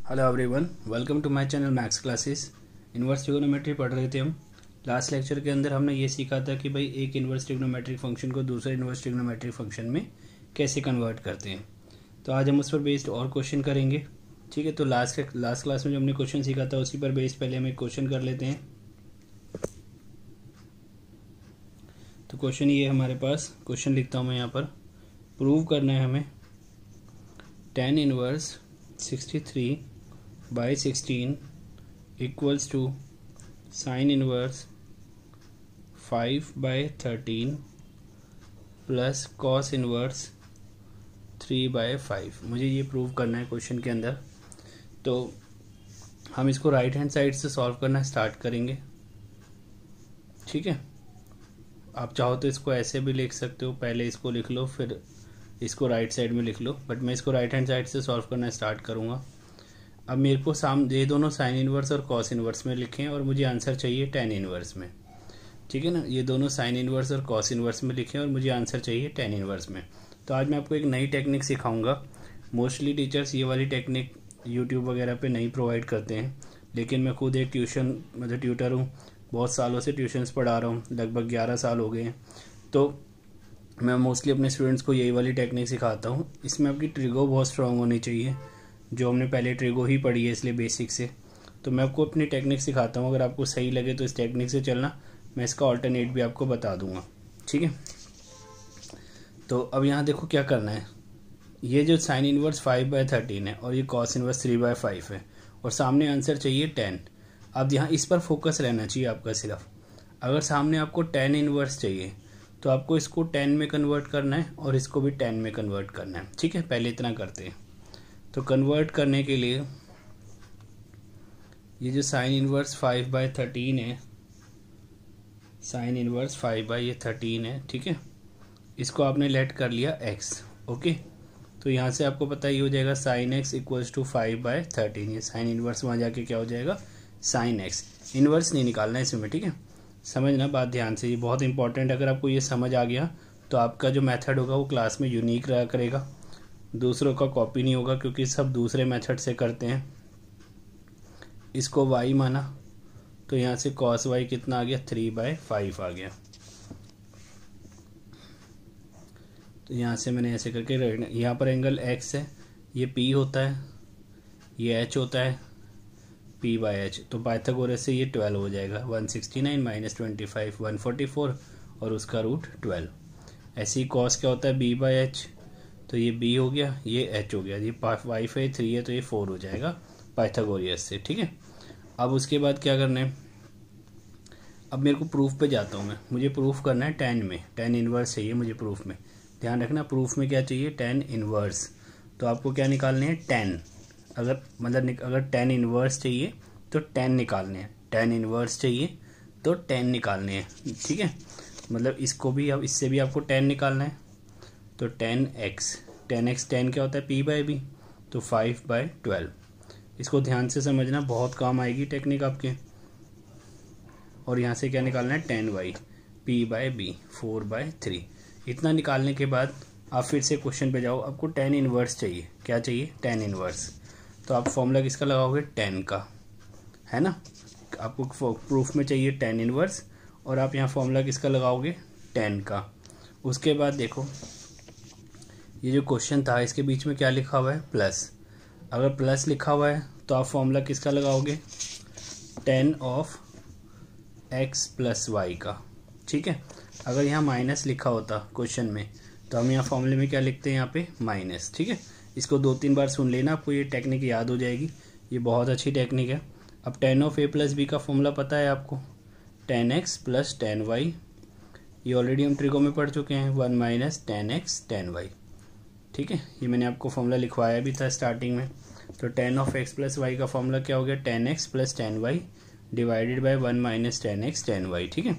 Hello everyone, welcome to my channel maths classes. Inverse trigonometry पढ़ रहे थे हम। लास्ट लेक्चर के अंदर हमने ये सीखा था कि भाई एक इन्वर्स ट्रिग्नोमेट्रिक फंक्शन को दूसरे इन्वर्स ट्रिग्नोमेट्रिक फंक्शन में कैसे कन्वर्ट करते हैं। तो आज हम उस पर बेस्ड और क्वेश्चन करेंगे। ठीक है, तो लास्ट क्लास में जो हमने क्वेश्चन सीखा था उसी पर बेस्ड पहले हम एक क्वेश्चन कर लेते हैं। तो क्वेश्चन ये हमारे पास, क्वेश्चन लिखता हूँ मैं यहाँ पर। प्रूव करना है हमें tan inverse 63/16 equals to sine inverse 5/13 plus cos inverse 3/5। मुझे ये प्रूव करना है क्वेश्चन के अंदर। तो हम इसको राइट हैंड साइड से सॉल्व करना स्टार्ट करेंगे। ठीक है, आप चाहो तो इसको ऐसे भी लिख सकते हो, पहले इसको लिख लो फिर इसको राइट साइड में लिख लो, बट मैं इसको राइट हैंड साइड से सॉल्व करना स्टार्ट करूँगा। अब मेरे को ये दोनों साइन इनवर्स और कॉस इनवर्स में लिखें और मुझे आंसर चाहिए tan इनवर्स में। ठीक है ना, ये दोनों साइन इनवर्स और कॉस इनवर्स में लिखें और मुझे आंसर चाहिए tan इनवर्स में। तो आज मैं आपको एक नई टेक्निक सिखाऊंगा। मोस्टली टीचर्स ये वाली टेक्निक यूट्यूब वगैरह पे नहीं प्रोवाइड करते हैं, लेकिन मैं खुद एक ट्यूटर हूँ। बहुत सालों से ट्यूशन्स पढ़ा रहा हूँ, लगभग 11 साल हो गए हैं। तो मैं मोस्टली अपने स्टूडेंट्स को यही वाली टेक्निक सिखाता हूँ। इसमें आपकी ट्रिगो बहुत स्ट्रांग होनी चाहिए, जो हमने पहले ट्रिगो ही पढ़ी है इसलिए बेसिक से। तो मैं आपको अपनी टेक्निक सिखाता हूँ, अगर आपको सही लगे तो इस टेक्निक से चलना। मैं इसका ऑल्टरनेट भी आपको बता दूंगा। ठीक है, तो अब यहाँ देखो क्या करना है। ये जो साइन इनवर्स 5/13 है और ये कॉस इनवर्स 3/5 है और सामने आंसर चाहिए 10। अब यहाँ इस पर फोकस रहना चाहिए आपका सिर्फ। अगर सामने आपको tan इनवर्स चाहिए तो आपको इसको 10 में कन्वर्ट करना है और इसको भी 10 में कन्वर्ट करना है। ठीक है, पहले इतना करते हैं। तो कन्वर्ट करने के लिए ये जो साइन इनवर्स 5/13 है, साइन इनवर्स 5/13 है, ठीक है, इसको आपने लेट कर लिया x। ओके, तो यहाँ से आपको पता ही हो जाएगा साइन x इक्वल्स टू 5/13। ये साइन इनवर्स वहाँ जाके क्या हो जाएगा, साइन x। इनवर्स नहीं निकालना है इसमें। ठीक है, समझना बात ध्यान से, ये बहुत इंपॉर्टेंट। अगर आपको ये समझ आ गया तो आपका जो मेथड होगा वो क्लास में यूनिक रहा करेगा, दूसरों का कॉपी नहीं होगा, क्योंकि सब दूसरे मेथड से करते हैं। इसको y माना तो यहाँ से cos y कितना आ गया, 3/5 आ गया। तो यहाँ से मैंने ऐसे करके, यहाँ पर एंगल x है, ये p होता है, ये h होता है, p/h। तो पाइथागोरस से ये 12 हो जाएगा। 169 - 25 144 और उसका रूट 12। ऐसे ही cos क्या होता है, b/h। तो ये b हो गया, ये h हो गया, ये 5 है, 3 है, तो ये 4 हो जाएगा पाइथागोरस से। ठीक है, अब उसके बाद क्या करना है। अब मेरे को प्रूफ पे जाता हूँ मैं। मुझे प्रूफ करना है tan में, tan इनवर्स चाहिए मुझे प्रूफ में। ध्यान रखना, प्रूफ में क्या चाहिए, tan इनवर्स। तो आपको क्या निकालने हैं, tan। अगर tan इनवर्स चाहिए तो tan निकालने हैं, tan इनवर्स चाहिए तो tan निकालने हैं। ठीक है, मतलब इसको भी, अब इससे भी आपको tan निकालना है। तो tan x tan क्या होता है, p/b, तो 5/12। इसको ध्यान से समझना, बहुत काम आएगी टेक्निक आपके। और यहाँ से क्या निकालना है, tan y p/b 4/3। इतना निकालने के बाद आप फिर से क्वेश्चन पे जाओ। आपको tan इनवर्स चाहिए, क्या चाहिए, tan इनवर्स। तो आप फॉर्मूला किसका लगाओगे, tan का, है ना। आपको प्रूफ में चाहिए tan इनवर्स और आप यहाँ फॉर्मूला किसका लगाओगे, tan का। उसके बाद देखो, ये जो क्वेश्चन था इसके बीच में क्या लिखा हुआ है, प्लस। अगर प्लस लिखा हुआ है तो आप फॉर्मूला किसका लगाओगे, tan ऑफ x + y का। ठीक है, अगर यहाँ माइनस लिखा होता क्वेश्चन में तो हम यहाँ फॉर्मूले में क्या लिखते हैं, यहाँ पे माइनस। ठीक है, इसको 2-3 बार सुन लेना, आपको ये टेक्निक याद हो जाएगी। ये बहुत अच्छी टेक्निक है। अब tan ऑफ a + b का फॉर्मूला पता है आपको, tan x + tan y। ये ऑलरेडी हम ट्रिगो में पढ़ चुके हैं, 1 - tan x tan y। ठीक है, ये मैंने आपको फॉर्मूला लिखवाया भी था स्टार्टिंग में। तो tan ऑफ x + y का फॉर्मूला क्या हो गया, tan x + tan y divided by 1 - tan x tan y। ठीक है,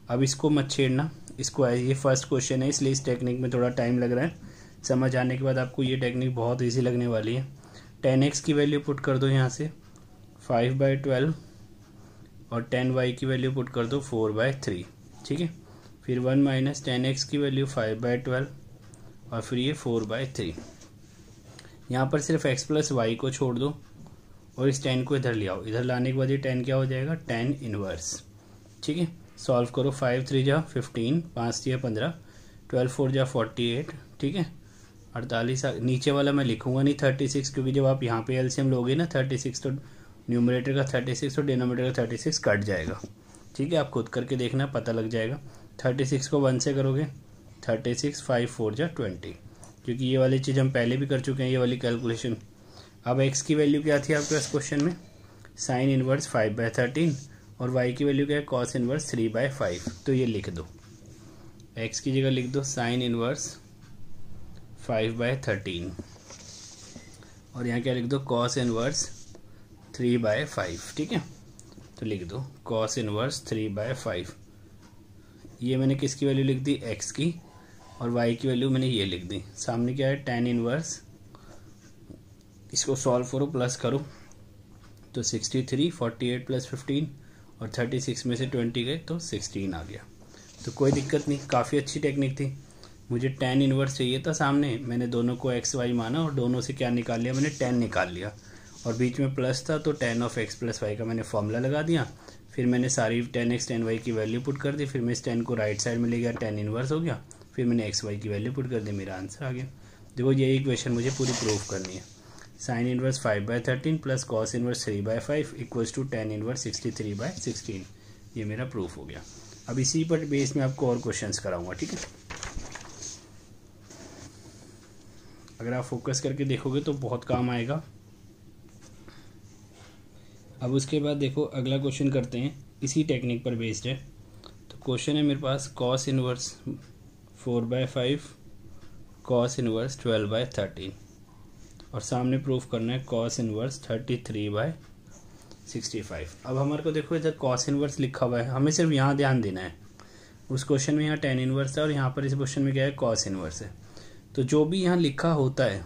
अब इसको मत छेड़ना, इसको, ये फर्स्ट क्वेश्चन है इसलिए इस टेक्निक में थोड़ा टाइम लग रहा है। समझ आने के बाद आपको ये टेक्निक बहुत ईजी लगने वाली है। tan x की वैल्यू पुट कर दो यहाँ से 5/12 और tan y की वैल्यू पुट कर दो 4/3। ठीक है, फिर 1 - tan x की वैल्यू 5/12 और फिर ये 4/3। यहाँ पर सिर्फ x + y को छोड़ दो और इस टेन को इधर ले आओ, इधर लाने के बाद ये टेन क्या हो जाएगा, टेन इनवर्स। ठीक है, सॉल्व करो, 5 3 जा 15, 5 3 15, 12 4 जा 48, ठीक है 48। नीचे वाला मैं लिखूंगा नहीं 36, क्योंकि जब आप यहाँ पे एलसीएम लोगे ना 36, तो न्यूमरेटर का 36 और डिनोमिनेटर का 36 कट जाएगा। ठीक है, आप खुद करके देखना, पता लग जाएगा। 36 को 1 से करोगे 36, 5 4 जा 20, क्योंकि ये वाली चीज़ हम पहले भी कर चुके हैं, ये वाली कैलकुलेशन। अब x की वैल्यू क्या थी आपके पास क्वेश्चन में, साइन इनवर्स 5/13, और y की वैल्यू क्या है, कॉस इनवर्स 3/5। तो ये लिख दो, x की जगह लिख दो साइन इनवर्स 5/13, और यहाँ क्या लिख दो, कॉस इनवर्स 3/5। ठीक है, तो लिख दो कॉस इनवर्स 3/5। ये मैंने किसकी वैल्यू लिख दी, x की, और y की वैल्यू मैंने ये लिख दी। सामने क्या है, tan इनवर्स, इसको सॉल्व करो, प्लस करो, तो 63, 48 प्लस 15, और 36 में से 20 गए तो 16 आ गया। तो कोई दिक्कत नहीं, काफ़ी अच्छी टेक्निक थी। मुझे tan इनवर्स चाहिए था सामने, मैंने दोनों को x y माना और दोनों से क्या निकाल लिया, मैंने tan निकाल लिया, और बीच में प्लस था तो tan of x plus y का मैंने फॉर्मूला लगा दिया। फिर मैंने सारी tan x tan y की वैल्यू पुट कर दी, फिर मैं इस tan को राइट साइड में ले गया, tan इनवर्स हो गया, फिर मैंने x y की वैल्यू पुट कर दी, मेरा आंसर आ गया। देखो ये इक्वेशन मुझे पूरी प्रूफ करनी है, sine inverse 5/13 plus cos inverse 3/5 equals टू tan इनवर्स 63/16। ये मेरा प्रूफ हो गया। अब इसी पर बेस में आपको और क्वेश्चंस कराऊंगा। ठीक है, अगर आप फोकस करके देखोगे तो बहुत काम आएगा। अब उसके बाद देखो अगला क्वेश्चन करते हैं, इसी टेक्निक पर बेस्ड है। तो क्वेश्चन है मेरे पास, कॉस इनवर्स 4/5 कॉस इनवर्स 12/13, और सामने प्रूफ करना है कॉस इनवर्स 33/65। अब हमारे को देखो इधर कॉस इनवर्स लिखा हुआ है, हमें सिर्फ यहाँ ध्यान देना है। उस क्वेश्चन में यहाँ tan इनवर्स है और यहाँ पर इस क्वेश्चन में क्या है, कॉस इनवर्स है। तो जो भी यहाँ लिखा होता है,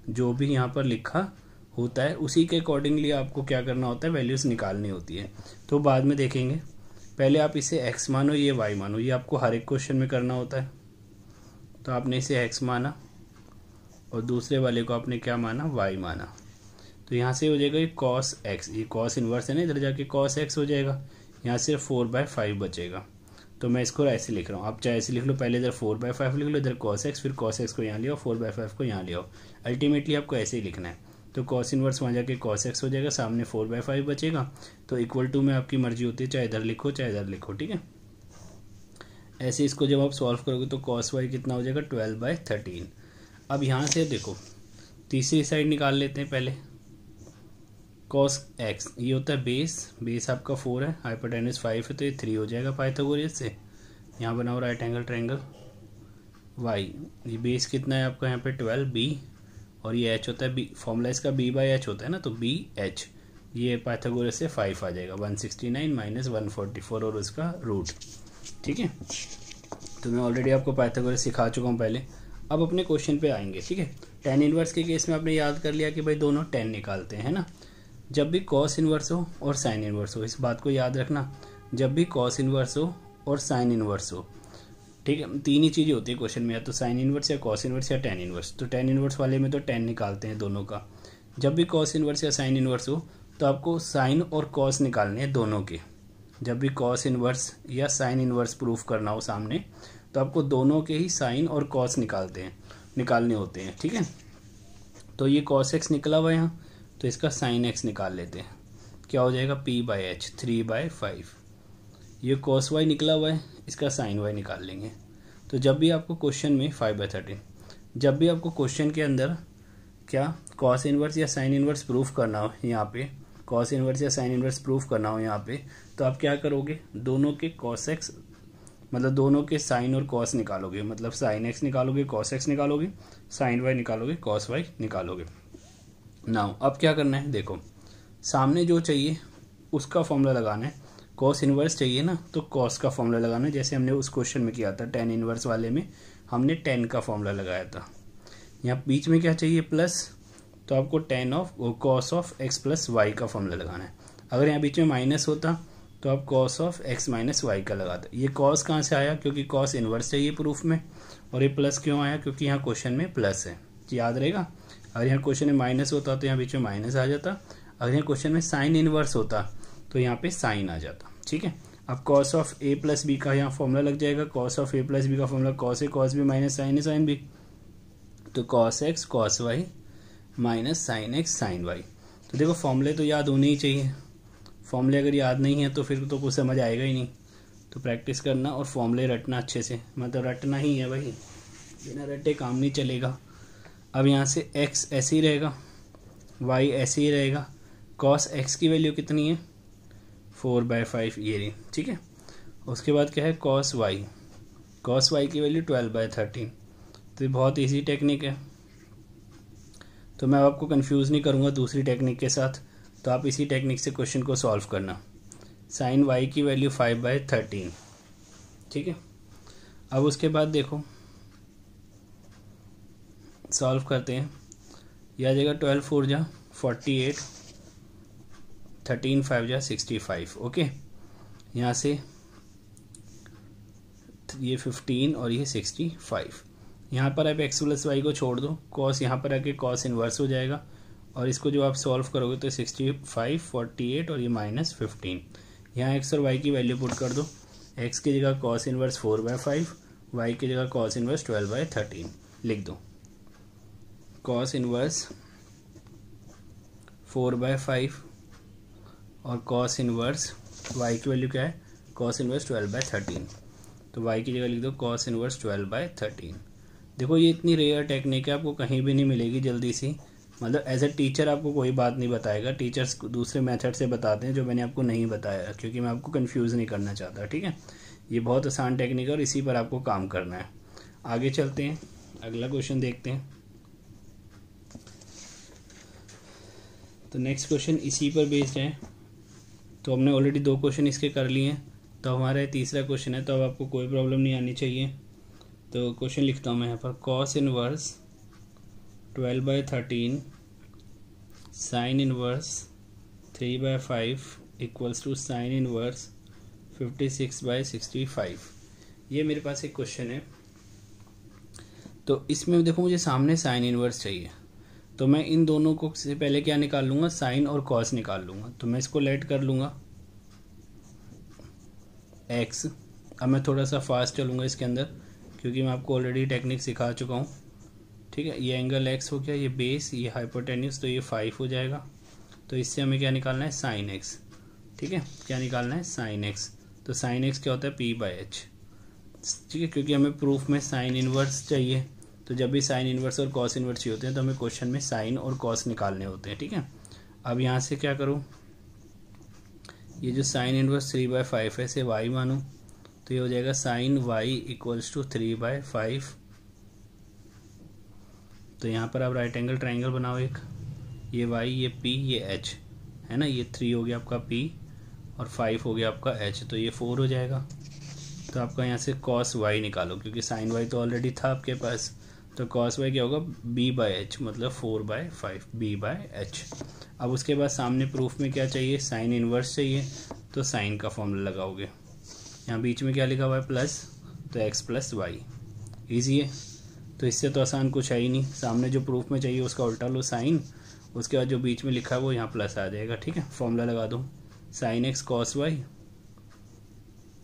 जो भी यहाँ पर लिखा होता है, उसी के अकॉर्डिंगली आपको क्या करना होता है, वैल्यूज निकालनी होती है। तो बाद में देखेंगे, पहले आप इसे x मानो, ये y मानो, ये आपको हर एक क्वेश्चन में करना होता है। तो आपने इसे x माना और दूसरे वाले को आपने क्या माना, y माना। तो यहाँ से हो जाएगा ये cos x, ये cos इनवर्स है ना, इधर जाके cos x हो जाएगा, यहाँ सिर्फ 4/5 बचेगा। तो मैं इसको ऐसे लिख रहा हूँ, आप चाहे ऐसे लिख लो, पहले इधर 4/5 लिख लो, इधर cos x, फिर cos x को यहाँ ले आओ, 4/5 को यहाँ ले आओ। अल्टीमेटली आपको ऐसे ही लिखना है। तो cos इनवर्स वहाँ जाके cos x हो जाएगा, सामने 4/5 बचेगा। तो इक्वल टू में आपकी मर्जी होती है, चाहे इधर लिखो चाहे इधर लिखो। ठीक है, ऐसे इसको जब आप सॉल्व करोगे तो cos y कितना हो जाएगा, 12/13। अब यहाँ से देखो तीसरी साइड निकाल लेते हैं पहले। cos x ये होता है बेस आपका 4 है, हाइपोटेन्यूज 5 है, तो ये 3 हो जाएगा पाइथागोरस से। यहाँ बनाओ राइट एंगल ट्रायंगल। y ये बेस कितना है आपका यहाँ पे 12, b, और ये h होता है b, फॉर्मूला इसका b/h होता है ना, तो b/h ये पाइथागोरस से 5 आ जाएगा, 169 माइनस 144 और उसका रूट। ठीक है, तो मैं ऑलरेडी आपको पाइथागोरस सिखा चुका हूँ पहले। अब अपने क्वेश्चन पे आएंगे। ठीक है, tan इनवर्स के केस में आपने याद कर लिया कि भाई दोनों tan निकालते हैं ना। जब भी cos इनवर्स हो और sin इनवर्स हो, इस बात को याद रखना, जब भी cos इनवर्स हो और sin इनवर्स हो, ठीक है, तीन ही चीज़ें होती है क्वेश्चन में, या तो sin इनवर्स या cos इनवर्स या tan इनवर्स। तो tan इनवर्स वाले में तो tan निकालते हैं दोनों का। जब भी cos इनवर्स या sin इनवर्स हो तो आपको sin और cos निकालने हैं दोनों के। जब भी cos इनवर्स या sin इनवर्स प्रूफ करना हो सामने, तो आपको दोनों के ही sin और cos निकालने होते हैं। ठीक है, तो ये cos x निकला हुआ है यहाँ, तो इसका sin x निकाल लेते हैं, क्या हो जाएगा, p/h 3/5। ये cos y निकला हुआ है, इसका sin y निकाल लेंगे। तो जब भी आपको क्वेश्चन में 5/13, जब भी आपको क्वेश्चन के अंदर क्या cos इनवर्स या sin इनवर्स प्रूफ करना हो, यहाँ पे cos इनवर्स या sin इनवर्स प्रूफ करना हो यहाँ पे, तो आप क्या करोगे, दोनों के cos x मतलब दोनों के sin और cos निकालोगे, मतलब sin x निकालोगे, cos x निकालोगे, sin y निकालोगे, cos y निकालोगे। नाउ अब क्या करना है, देखो सामने जो चाहिए उसका फॉर्मूला लगाना है। cos इनवर्स चाहिए ना, तो cos का फॉर्मूला लगाना है, जैसे हमने उस क्वेश्चन में किया था tan इनवर्स वाले में, हमने tan का फॉर्मूला लगाया था। यहाँ बीच में क्या चाहिए, प्लस, तो आपको cos of x plus y का फॉर्मूला लगाना है। अगर यहाँ बीच में माइनस होता तो आप cos of x minus y का लगाते। ये cos कहाँ से आया, क्योंकि cos इनवर्स चाहिए प्रूफ में, और ये प्लस क्यों आया, क्योंकि यहाँ क्वेश्चन में प्लस है। याद रहेगा, अगर यहाँ क्वेश्चन में माइनस होता तो यहाँ बीच में माइनस आ जाता, अगर यहाँ क्वेश्चन में साइन इनवर्स होता तो यहाँ पे साइन आ जाता, ठीक है। अब cos of A plus B का यहाँ फॉर्मूला लग जाएगा, cos of A plus B का formula cos A cos B minus sine A sine B, तो cos x cos y minus sine x sine y. तो देखो फॉर्मूले तो याद होने ही चाहिए, फॉर्मूले अगर याद नहीं है तो फिर तो कुछ समझ आएगा ही नहीं। तो प्रैक्टिस करना और फॉर्मूले रटना अच्छे से, मतलब रटना ही है भाई, बिना रटे काम नहीं चलेगा। अब यहाँ से x ऐसे ही रहेगा, y ऐसे ही रहेगा, cos x की वैल्यू कितनी है 4/5 ये रही, ठीक है। उसके बाद क्या है cos y की वैल्यू 12/13। तो ये बहुत इजी टेक्निक है, तो मैं आपको कंफ्यूज नहीं करूँगा दूसरी टेक्निक के साथ, तो आप इसी टेक्निक से क्वेश्चन को सॉल्व करना। साइन y की वैल्यू 5/13, ठीक है। अब उसके बाद देखो सॉल्व करते हैं, यह आ जाएगा 12 4 जा 48, 13 5 जा 65, ओके। यहाँ से ये 15 और ये 65, यहाँ पर आप x प्लस वाई को छोड़ दो, कॉस यहाँ पर आके कॉस इन्वर्स हो जाएगा, और इसको जो आप सॉल्व करोगे तो 65 48 और ये -15, यहाँ x और y की वैल्यू पुट कर दो, x की जगह कॉस इन्वर्स 4/5, y की जगह कॉस इन्वर्स 12/13 लिख दो। कॉस इन्वर्स 4/5 और कॉस इन्वर्स y की वैल्यू क्या है कॉस इन्वर्स 12/13, तो y की जगह लिख दो कॉस इन्वर्स 12/13। देखो ये इतनी रेयर टेक्निक है, आपको कहीं भी नहीं मिलेगी जल्दी सी, मतलब एज ए टीचर आपको कोई बात नहीं बताएगा, टीचर्स दूसरे मेथड से बताते हैं जो मैंने आपको नहीं बताया, क्योंकि मैं आपको कंफ्यूज नहीं करना चाहता, ठीक है। ये बहुत आसान टेक्निक है और इसी पर आपको काम करना है। आगे चलते हैं, अगला क्वेश्चन देखते हैं। तो नेक्स्ट क्वेश्चन इसी पर बेस्ड है, तो हमने ऑलरेडी 2 क्वेश्चन इसके कर लिए हैं, तो हमारा तीसरा क्वेश्चन है, तो अब आपको कोई प्रॉब्लम नहीं आनी चाहिए। तो क्वेश्चन लिखता हूँ मैं यहाँ पर, cos inverse 12/13 sine inverse 3/5 equals to sine inverse 56/65। ये मेरे पास एक क्वेश्चन है, तो इसमें देखो मुझे सामने साइन इनवर्स चाहिए, तो मैं इन दोनों को से पहले क्या निकाल लूँगा, साइन और कॉस निकाल लूँगा। तो मैं इसको लेट कर लूँगा x। अब मैं थोड़ा सा फास्ट चलूँगा इसके अंदर, क्योंकि मैं आपको ऑलरेडी टेक्निक सिखा चुका हूँ, ठीक है। ये एंगल x हो गया, ये बेस, ये हाइपोटेन्यूस, तो ये 5 हो जाएगा। तो इससे हमें क्या निकालना है साइन x, ठीक है। क्या निकालना है साइन x, तो साइन x क्या होता है p/h, ठीक है। क्योंकि हमें प्रूफ में साइन इनवर्स चाहिए, तो जब भी साइन इनवर्स और कॉस इनवर्स चाहिए होते हैं तो हमें क्वेश्चन में साइन और कॉस निकालने होते हैं, ठीक है। अब यहाँ से क्या करूँ, ये जो साइन इनवर्स 3/5 है इसे y मानूँ, तो ये हो जाएगा साइन y इक्वल्स टू 3/5। तो यहाँ पर आप राइट एंगल ट्राइंगल बनाओ एक, ये y ये p ये h है ना, ये 3 हो गया आपका p और 5 हो गया आपका h, तो ये 4 हो जाएगा। तो आपका यहाँ से cos y निकालो, क्योंकि साइन y तो ऑलरेडी था आपके पास, तो cos y क्या होगा b/h, मतलब 4/5 b/h। अब उसके बाद सामने प्रूफ में क्या चाहिए, साइन इनवर्स चाहिए, तो साइन का फॉर्मूला लगाओगे। यहाँ बीच में क्या लिखा हुआ है प्लस, तो x + y, ईजी है। तो इससे तो आसान कुछ है ही नहीं, सामने जो प्रूफ में चाहिए उसका उल्टा लो साइन, उसके बाद जो बीच में लिखा है वो यहाँ प्लस आ जाएगा, ठीक है। फॉर्मूला लगा दो, साइन x cos y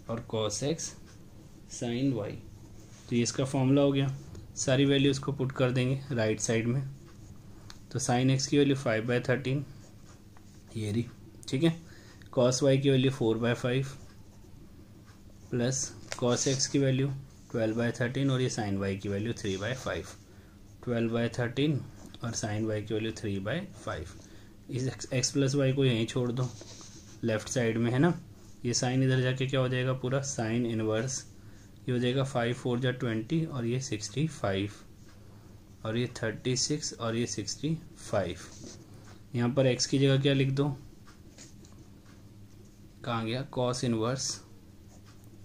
और cos x साइन y, तो ये इसका फॉर्मूला हो गया। सारी वैल्यू इसको पुट कर देंगे राइट साइड में, तो साइन x की वैल्यू 5/13 ये रही, ठीक है। cos y की वैल्यू 4/5 प्लस cos x की वैल्यू 12/13 और ये साइन y की वैल्यू 3/5, 12/13 और साइन y की वैल्यू 3/5। इस x + y को यहीं छोड़ दो लेफ्ट साइड में, है ना। ये साइन इधर जाके क्या हो जाएगा पूरा साइन इनवर्स, ये हो जाएगा 5 4 जा 20 और ये 65 और ये 36 और ये 65। यहाँ पर x की जगह क्या लिख दो, कहाँ गया, cos इनवर्स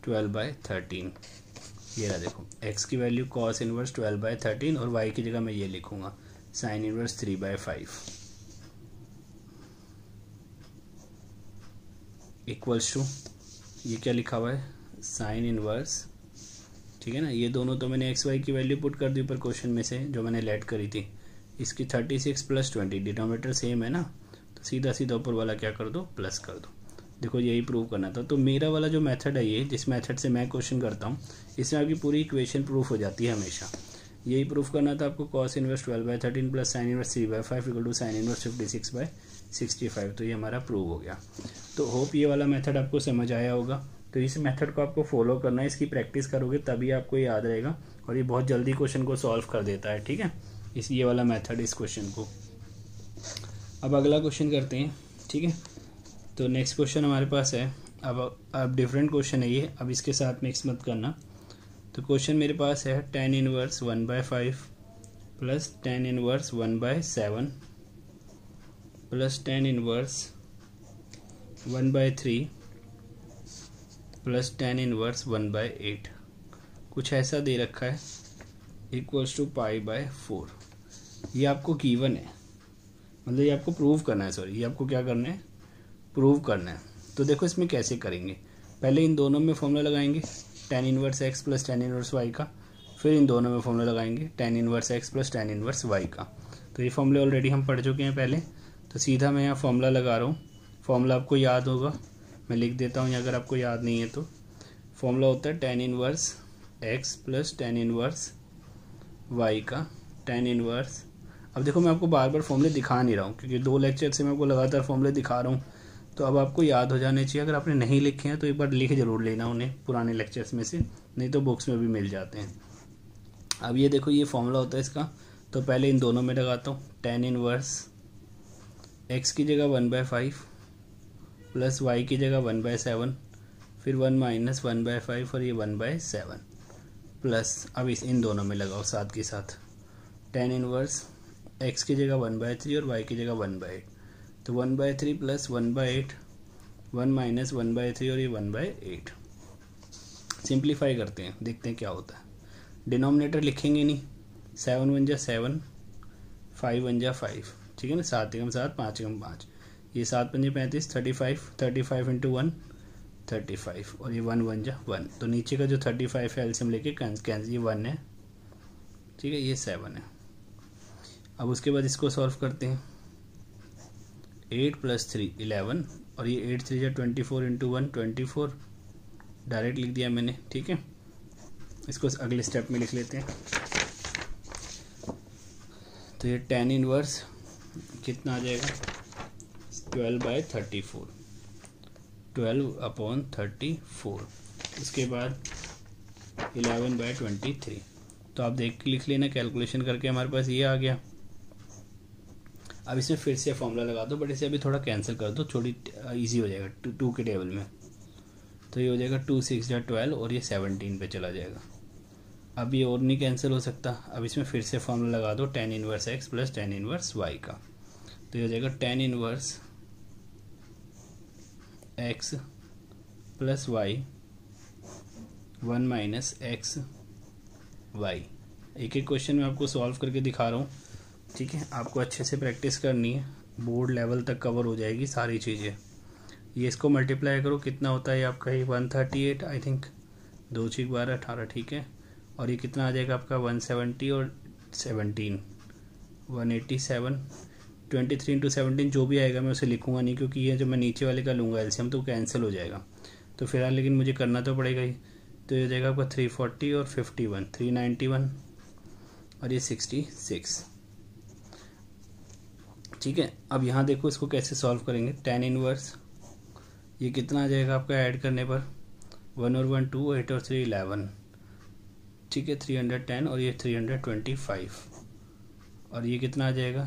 12/13। ये रहा देखो x की वैल्यू cos इनवर्स 12/13 और y की जगह मैं ये लिखूंगा साइन इनवर्स 3/5 इक्वल्स टू, ये क्या लिखा हुआ है साइन इनवर्स, ठीक है ना। ये दोनों तो मैंने एक्स वाई की वैल्यू पुट कर दी ऊपर क्वेश्चन में से जो मैंने लेट करी थी, इसकी 36 + 20, डिनोमिनेटर सेम है ना, तो सीधा सीधा ऊपर वाला क्या कर दो, प्लस कर दो। देखो यही प्रूव करना था। तो मेरा वाला जो मेथड है ये, जिस मेथड से मैं क्वेश्चन करता हूँ, इसमें आपकी पूरी इक्वेशन प्रूफ हो जाती है हमेशा। यही प्रूफ करना था आपको, cos inverse 12/13 plus sine inverse 3/5 equal to sine inverse 56/65। तो ये हमारा प्रूव हो गया। तो होप ये वाला मेथड आपको समझ आया होगा। तो इस मेथड को आपको फॉलो करना है, इसकी प्रैक्टिस करोगे तभी आपको याद रहेगा, और ये बहुत जल्दी क्वेश्चन को सॉल्व कर देता है। ठीक है, ये वाला मेथड इस क्वेश्चन को। अब अगला क्वेश्चन करते हैं। ठीक है, तो नेक्स्ट क्वेश्चन हमारे पास है। अब डिफरेंट क्वेश्चन है ये, अब इसके साथ मिक्स मत करना। तो क्वेश्चन मेरे पास है tan inverse 1/5 plus tan inverse 1/7 plus tan inverse 1/3 plus tan inverse 1/8, कुछ ऐसा दे रखा है, इक्वल्स टू π/4। ये आपको गिवन है, मतलब ये आपको प्रूव करना है, सॉरी ये आपको क्या करना है, प्रूव करना है। तो देखो इसमें कैसे करेंगे, पहले इन दोनों में फॉर्मूला लगाएंगे tan inverse x plus tan inverse y का, फिर इन दोनों में फॉर्मूला लगाएंगे tan inverse x plus tan inverse y का। तो ये फॉर्मूले ऑलरेडी हम पढ़ चुके हैं पहले, तो सीधा मैं यहाँ फॉर्मूला लगा रहा हूँ। फॉर्मूला आपको याद होगा, मैं लिख देता हूँ अगर आपको याद नहीं है तो। फॉर्मूला होता है tan inverse x plus tan inverse y का, tan इनवर्स। अब देखो मैं आपको बार बार फॉर्मूले दिखा नहीं रहा हूँ, क्योंकि 2 लेक्चर से मैं आपको लगातार फॉर्मूले दिखा रहा हूँ, तो अब आपको याद हो जाने चाहिए। अगर आपने नहीं लिखे हैं तो एक बार लिख जरूर लेना उन्हें पुराने लेक्चर्स में से, नहीं तो बुक्स में भी मिल जाते हैं। अब ये देखो ये फॉर्मूला होता है इसका, तो पहले इन दोनों में लगाता हूँ। tan इनवर्स x की जगह 1/5 प्लस y की जगह 1/7, फिर 1 माइनस 1/5 और ये 1/7 प्लस, अब इन दोनों में लगाओ साथ के साथ। tan इनवर्स x की जगह 1/3 और y की जगह 1/8, तो 1/3 प्लस 1/8, 1 माइनस 1/3 और ये 1/8। सिंप्लीफाई करते हैं, देखते हैं क्या होता है। डिनोमिनेटर लिखेंगे नहीं, 7 1 जा 7, 5 1 जा 5, ठीक है ना, 7 एकम 7, 5 एकम 5, ये 7 5 35, 35 इंटू 1 35, और ये 1 1 जा 1। तो नीचे का जो 35 है एलसीएम लेके कैंसिल, ये 1 है, ठीक है, ये 7 है। अब उसके बाद इसको सॉल्व करते हैं। 8 प्लस 3 11, और ये 8 3 जा 24 इंटू 1 24, डायरेक्ट लिख दिया मैंने। ठीक है, इसको अगले स्टेप में लिख लेते हैं। तो ये tan इनवर्स कितना आ जाएगा, 12/34, 12/34। उसके बाद 11/23। तो आप देख के लिख लेना, कैलकुलेशन करके हमारे पास ये आ गया। अब इसमें फिर से फॉर्मूला लगा दो, बट इसे अभी थोड़ा कैंसिल कर दो, थोड़ी इजी हो जाएगा 2 के टेबल में। तो ये हो जाएगा 2 6 जा 12, और ये 17 पे चला जाएगा। अब ये और नहीं कैंसिल हो सकता, अब इसमें फिर से फॉर्मूला लगा दो tan inverse x plus tan inverse y का। तो ये हो जाएगा tan inverse x plus y 1 minus x y। एक एक क्वेश्चन में आपको सॉल्व करके दिखा रहा हूँ, ठीक है, आपको अच्छे से प्रैक्टिस करनी है, बोर्ड लेवल तक कवर हो जाएगी सारी चीज़ें। ये इसको मल्टीप्लाई करो, कितना होता है आपका, ये 138 आई थिंक, 2 6 12 18, ठीक है, और ये कितना आ जाएगा आपका 170 और 17 187, 23 इंटू 17 जो भी आएगा मैं उसे लिखूंगा नहीं, क्योंकि ये जो मैं नीचे वाले का लूँगा एलसीएम तो कैंसिल हो जाएगा। तो फिलहाल लेकिन मुझे करना तो पड़ेगा ही। तो ये हो जाएगा आपका 340 और 51, 391 और ये 66, ठीक है। अब यहाँ देखो इसको कैसे सॉल्व करेंगे। tan इनवर्स ये कितना आ जाएगा आपका ऐड करने पर, 1 और 1 2, 8 और 3 11, ठीक है, 310 और ये 325, और ये कितना आ जाएगा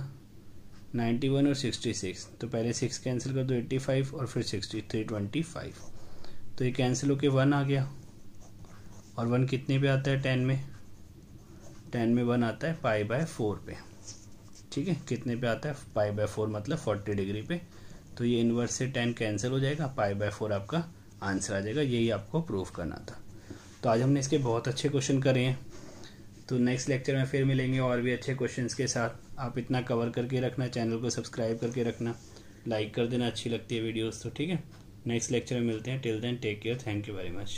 91 और 66। तो पहले 6 कैंसिल कर दो, 85 और फिर 60, 325। तो ये कैंसिल होके 1 आ गया, और 1 कितने पे आता है 10 में, 10 में 1 आता है π/4 पे, ठीक है, कितने पे आता है π/4 मतलब 40 डिग्री पे। तो ये इनवर्स से 10 कैंसिल हो जाएगा, π/4 आपका आंसर आ जाएगा। यही आपको प्रूफ करना था। तो आज हमने इसके बहुत अच्छे क्वेश्चन करे हैं। तो नेक्स्ट लेक्चर में फिर मिलेंगे और भी अच्छे क्वेश्चंस के साथ। आप इतना कवर करके रखना, चैनल को सब्सक्राइब करके रखना, लाइक कर देना अच्छी लगती है वीडियोस तो, ठीक है। नेक्स्ट लेक्चर में मिलते हैं, till then take care, thank you very much.